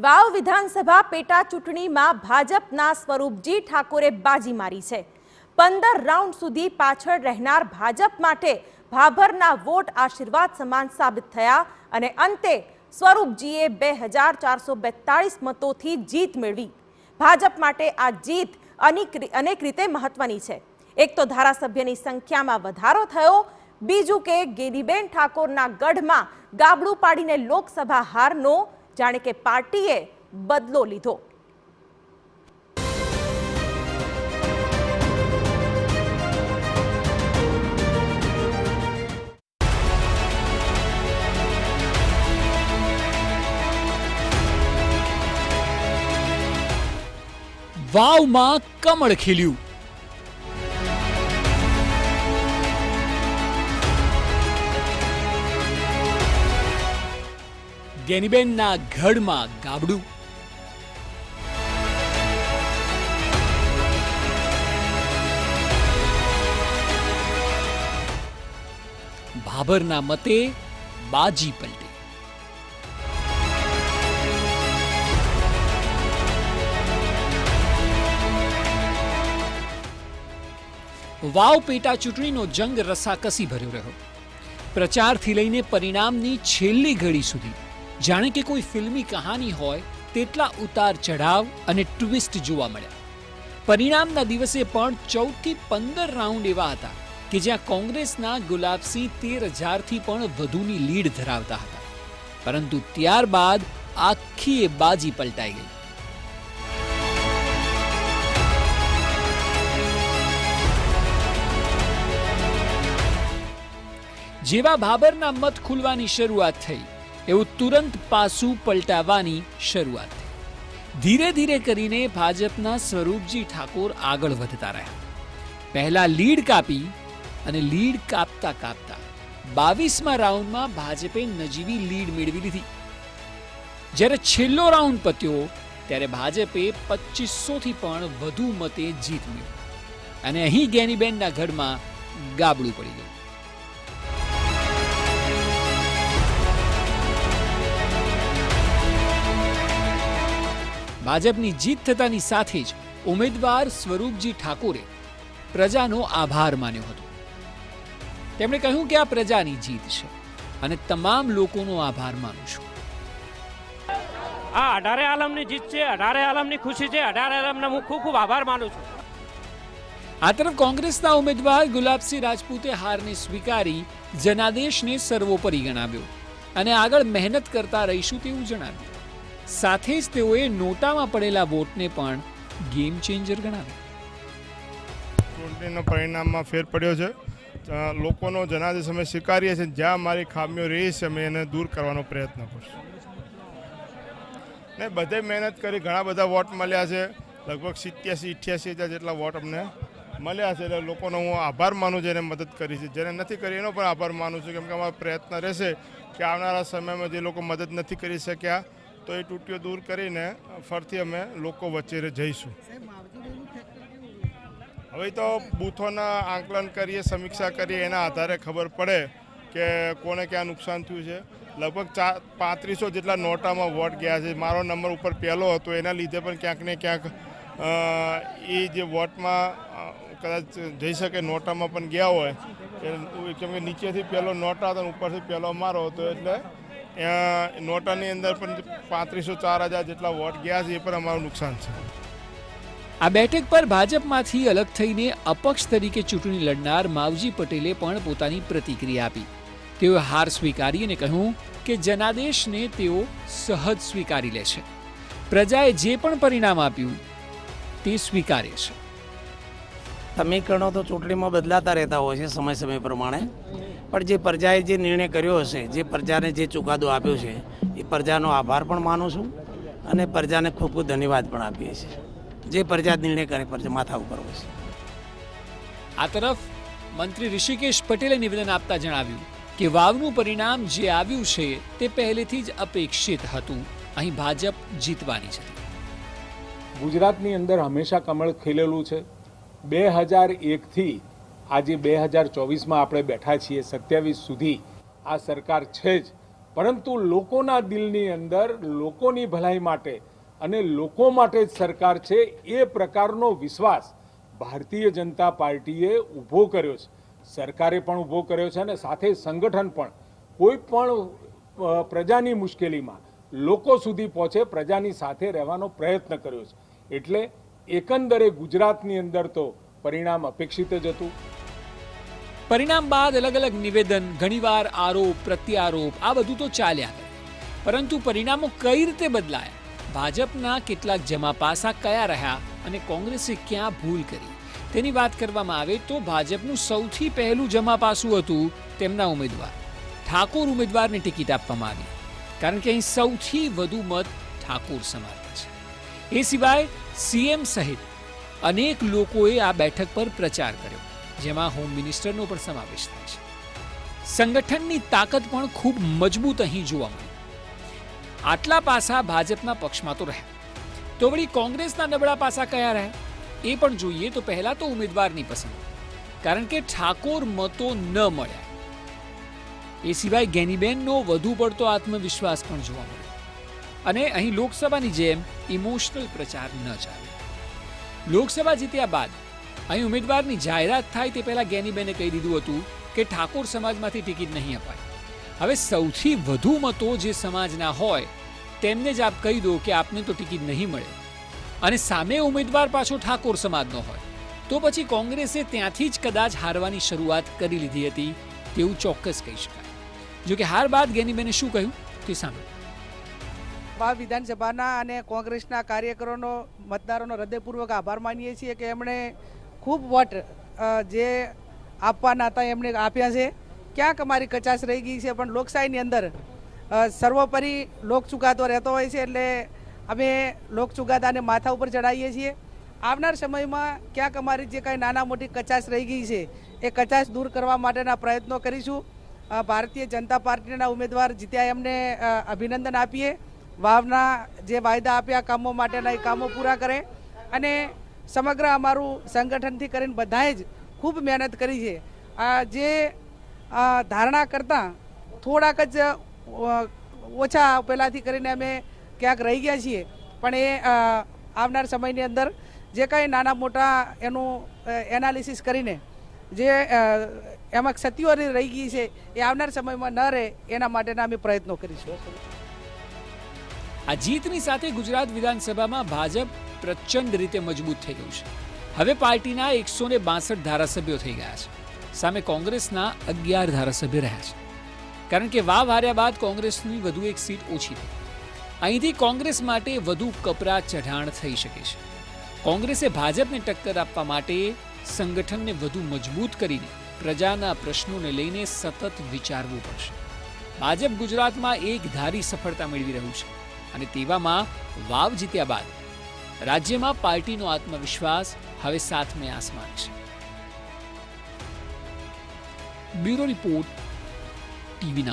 વાવ વિધાનસભા પેટા ચૂંટણીમાં ભાજપના સ્વરૂપજી ઠાકોરે બાજી મારી છે। 15 રાઉન્ડ સુધી પાછળ રહેનાર ભાજપ માટે ભાભરના વોટ આશીર્વાદ સમાન સાબિત થયા અને અંતે સ્વરૂપજીએ 2442 મતોથી જીત મેળવી। ભાજપ માટે આ જીત અનેક રીતે મહત્વની છે। એક તો ધારાસભ્યની સંખ્યામાં વધારો થયો, બીજું કે ગેનીબેન ઠાકોરના ગઢમાં ગાબડું પાડીને લોકસભા હારનો જાણે કે પાર્ટીએ બદલો લીધો। વાવમાં કમળ ખીલ્યું। ગેનીબેનના ગઢમાં ગાબડું। ભાભરના મતે બાજી પલટી। વાવ પેટા ચૂંટણીનો જંગ રસાકસી ભર્યો રહ્યો। પ્રચારથી લઈને પરિણામની છેલ્લી ઘડી સુધી જાણે કે કોઈ ફિલ્મી કહાની હોય તેટલા ઉતાર ચઢાવ અને ટ્વિસ્ટ જોવા મળ્યા। પરિણામના દિવસે પણ 14 થી 15 રાઉન્ડ એવા હતા કે જ્યાં કોંગ્રેસના ગુલાબસિંહ 13,000થી પણ વધુની લીડ ધરાવતા હતા, પરંતુ ત્યારબાદ આખી એ બાજી પલટાઈ ગઈ। જેવા ભાભરના મત ખુલવાની શરૂઆત થઈ એવું તુરંત પાસું પલટાવવાની શરૂઆત થઈ। ધીરે ધીરે કરીને ભાજપના સ્વરૂપજી ઠાકોર આગળ વધતા રહ્યા। પહેલા લીડ કાપી અને લીડ કાપતા કાપતા 22મા રાઉન્ડમાં ભાજપે નજીવી લીડ મેળવી લીધી। જ્યારે છેલ્લો રાઉન્ડ પત્યો ત્યારે ભાજપે 2500થી પણ વધુ મતે જીત મેળવી અને અહીં ગેનીબેનના ગઢમાં ગાબડું પડી ગયું। ભાજપની જીત થતાની સાથે જ ઉમેદવાર સ્વરૂપજી ઠાકોરે પ્રજાનો આભાર માન્યો હતો। તેમણે કહ્યું કે આ પ્રજાની જીત છે અને તમામ લોકોનો આભાર માનું છું। આ 18 આલમની જીત છે, 18 આલમની ખુશી છે, 18 આલમનો હું ખૂબ ખૂબ આભાર માનું છું। આ તરફ કોંગ્રેસના ઉમેદવાર ગુલાબસિંહ રાજપૂતે હારને સ્વીકારી જનાદેશને સર્વોપરી ગણાવ્યો અને આગળ મહેનત કરતા રહીશું તેવું જણાવ્યું। સાથે જ તેઓએ નોટામાં પડેલા વોટને પણ ગેમ ચેન્જર ગણાવ્યો। ચૂંટણીના પરિણામમાં ફેર પડ્યો છે। લોકોનો જનાદેશ અમે સ્વીકારીએ છીએ। જ્યાં મારી ખામીઓ રહી છે અમે એને દૂર કરવાનો પ્રયત્ન કરશું। ને બધે મહેનત કરી, ઘણા બધા વોટ મળ્યા છે, લગભગ 87-88 જેટલા વોટ અમને મળ્યા છે। એટલે લોકોનો હું આભાર માનું છું, એને મદદ કરી છે। જેને નથી કરી એનો પણ આભાર માનું છું, કેમ કે અમારો પ્રયત્ન રહેશે કે આવનારા સમયમાં જે લોકો મદદ નથી કરી શક્યા તો એ તૂટીઓ દૂર કરીને ફરીથી અમે લોકો વચ્ચે જઈશું। હવે તો બૂથોના આંકલન કરીએ, સમીક્ષા કરીએ, એના આધારે ખબર પડે કે કોને ક્યાં નુકસાન થયું છે। લગભગ 3500 જેટલા નોટામાં વોટ ગયા છે। મારો નંબર ઉપર પહેલો હતો, એના લીધે પણ ક્યાંક ને ક્યાંક એ જે વોટમાં કદાચ જઈ શકે નોટામાં પણ ગયા હોય, કેમ કે નીચેથી પહેલો નોટા હતો, ઉપરથી પહેલો મારો હતો, એટલે નોટાની અંદર પણ 3500-4000 જેટલા વોટ ગયા છે, એ પણ અમારું નુકસાન છે। આ બેઠક પર ભાજપમાંથી અલગ થઈને અપક્ષ તરીકે ચૂંટણી લડનાર માવજી પટેલે પણ પોતાની પ્રતિક્રિયા આપી। તેઓએ હાર સ્વીકારી અને કહ્યું કે જનાદેશને તેઓ સહજ સ્વીકારી લે છે। પ્રજાએ જે પણ પરિણામ આપ્યું તે સ્વીકારે છે। સમીકરણો તો ચૂંટણીમાં બદલાતા રહેતા હોય છે સમય સમય પ્રમાણે, પણ જે પ્રજાએ જે નિર્ણય કર્યો હશે, જે પ્રજાને જે ચુકાદો આપ્યો છે, એ પ્રજાનો આભાર પણ માનું છું અને પ્રજાને ખૂબ ખૂબ ધન્યવાદ પણ આપીએ છીએ। જે પ્રજા નિર્ણય કરે પ્રજા માથા ઉપર હોય છે। આ તરફ મંત્રી ઋષિકેશ પટેલે નિવેદન આપતા જણાવ્યું કે વાવનું પરિણામ જે આવ્યું છે તે પહેલેથી જ અપેક્ષિત હતું। અહીં ભાજપ જીતવાની છે। ગુજરાતની અંદર હંમેશા કમળ ખીલેલું છે। 2001થી આજે 2024માં આપણે બેઠા છીએ, 27 સુધી આ સરકાર છે જ પરંતુ લોકોના દિલની અંદર લોકોની ભલાઈ માટે અને લોકો માટે જ સરકાર છે એ પ્રકારનો વિશ્વાસ ભારતીય જનતા પાર્ટીએ ઊભો કર્યો છે. સરકારે પણ ઊભો કર્યો છે અને સાથે સંગઠન પણ કોઈ પણ પ્રજાની મુશ્કેલીમાં લોકો સુધી પહોંચે, પ્રજાની સાથે રહેવાનો પ્રયત્ન કર્યો છે. એટલે એકંદરે ગુજરાતની અંદર તો પરિણામ અપેક્ષિત જ હતું. પરિણામ બાદ અલગ અલગ નિવેદન, ઘણીવાર આરોપ પ્રત્યારોપ, આ બધું તો ચાલ્યા કરે, પરંતુ પરિણામો કઈ રીતે બદલાયા, ભાજપના કેટલાક જમા પાસા કયા રહ્યા અને કોંગ્રેસે ક્યાં ભૂલ કરી, તેની વાત કરવામાં આવે તો ભાજપનું સૌથી પહેલું જમા પાસું હતું તેમના ઉમેદવાર. ઠાકોર ઉમેદવારને ટિકિટ આપવામાં આવી, કારણ કે અહીં સૌથી વધુ મત ઠાકોર સમાજના છે. એ સિવાય સીએમ સહિત અનેક લોકોએ આ બેઠક પર પ્રચાર કર્યો, જેમાં હોમ મિનિસ્ટરનો પણ સમાવેશ થાય છે. સંગઠનની તાકાત પણ ખૂબ મજબૂત અહીં જોવા મળી. આટલા પાસા ભાજપના પક્ષમાં તો રહ્યા, તો વળી કોંગ્રેસના નબળા પાસા કયા રહ્યા એ પણ જોઈએ. તો પહેલા તો ઉમેદવારની પસંદ, કારણ કે ઠાકોર મતો ન મળ્યા. એ સિવાય ગેનીબેનનો વધુ પડતો આત્મવિશ્વાસ પણ જોવા મળ્યો, અને અહીં લોકસભાની જેમ ઇમોશનલ પ્રચાર ન ચાલે. લોકસભા જીત્યા બાદ અહીં ઉમેદવારની જાહેરાત થાય તે પહેલા ગેનીબેને કહી દીધું હતું કે ઠાકોર સમાજમાંથી ટિકિટ નહીં અપાય. હવે સૌથી વધુ મતો જે સમાજના હોય તેમને જ આપ કહી દો કે આપને તો ટિકિટ નહીં મળે, અને સામે ઉમેદવાર પાછો ઠાકોર સમાજનો હોય, તો પછી કોંગ્રેસે ત્યાંથી જ કદાચ હારવાની શરૂઆત કરી લીધી હતી તેવું ચોક્કસ કહી શકાય. જો કે હાર બાદ ગેનીબેને શું કહ્યું તે સાંભળો. વાવ વિધાનસભાના અને કોંગ્રેસના કાર્યકરોનો, મતદારોનો હૃદયપૂર્વક આભાર માનીએ છીએ કે એમણે ખૂબ વોટ જે આપવાના હતા એમણે આપ્યા છે. ક્યાંક અમારી કચાશ રહી ગઈ છે, પણ લોકશાહીની અંદર સર્વોપરી લોક ચુકાદો રહેતો હોય છે, એટલે અમે લોક ચુકાદાને માથા ઉપર ચડાવીએ છીએ. આવનાર સમયમાં ક્યાંક અમારી જે કાંઈ નાના મોટી કચાશ રહી ગઈ છે એ કચાશ દૂર કરવા માટેના પ્રયત્નો કરીશું. ભારતીય જનતા પાર્ટીના ઉમેદવાર જીત્યા એમને અભિનંદન આપીએ. વાવના જે વાયદા આપ્યા કામો માટેના એ કામો પૂરા કરે, અને સમગ્ર અમારું સંગઠનથી કરીને બધાએ જ ખૂબ મહેનત કરી છે. જે ધારણા કરતાં થોડાક જ ઓછા પહેલાંથી કરીને અમે ક્યાંક રહી ગયા છીએ, પણ એ આવનાર સમયની અંદર જે કાંઈ નાના મોટા એનું એનાલિસિસ કરીને જે એમાં ક્ષતિઓ રહી ગઈ છે એ આવનાર સમયમાં ન રહે એના માટેના અમે પ્રયત્નો કરીશું. આ જીતની સાથે ગુજરાત વિધાનસભામાં ભાજપ પ્રચંડ રીતે મજબૂત થઈ ગયું છે. હવે પાર્ટીના 162 ધારાસભ્યો થઈ ગયા છે, સામે કોંગ્રેસના 11 ધારાસભ્ય રહ્યા છે, કારણ કે વાવ હાર્યા બાદ કોંગ્રેસની વધુ એક સીટ ઓછી થઈ. અહીંથી કોંગ્રેસ માટે વધુ કપરા ચઢાણ થઈ શકે છે. કોંગ્રેસે ભાજપને ટક્કર આપવા માટે સંગઠનને વધુ મજબૂત કરીને પ્રજાના પ્રશ્નોને લઈને સતત વિચારવું પડશે. ભાજપ ગુજરાતમાં એક ધારી સફળતા મેળવી રહ્યું છે, અને તેવામાં વાવ જીત્યા બાદ રાજ્યમાં પાર્ટીનો આત્મવિશ્વાસ હવે સાતમે આસમાન છે. Bureau report, TV9.